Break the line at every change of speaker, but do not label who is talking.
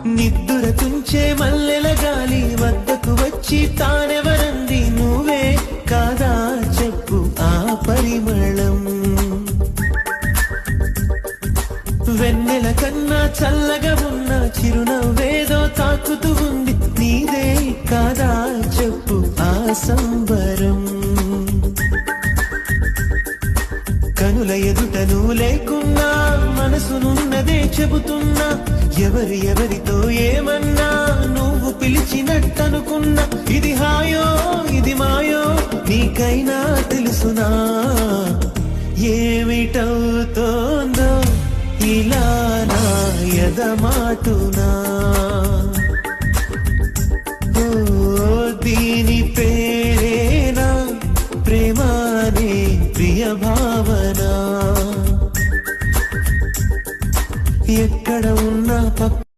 నిద్దుర తుంచే మల్లెల గాలి వద్దకు వచ్చి తానెవరంది నువ్వే కాదా చెప్పు ఆ పరిమళం వెన్నెల కన్నా చల్లగా ఉన్న చిరునవ్వేదో తాకుతూ ఉంది నీదే కాదా చెప్పు ఆ సంబరం కనుల ఎదుట నువ్వు లేకున్నా మనసునున్నదే చెబుతున్నా ఎవరితో ఏమన్నా నువ్వు పిలిచినట్టనుకున్నా ఇది హాయో ఇది మాయో నీకైనా తెలుసునా ఏమిటవుతోందో ఇలా నా ఎదమాటునా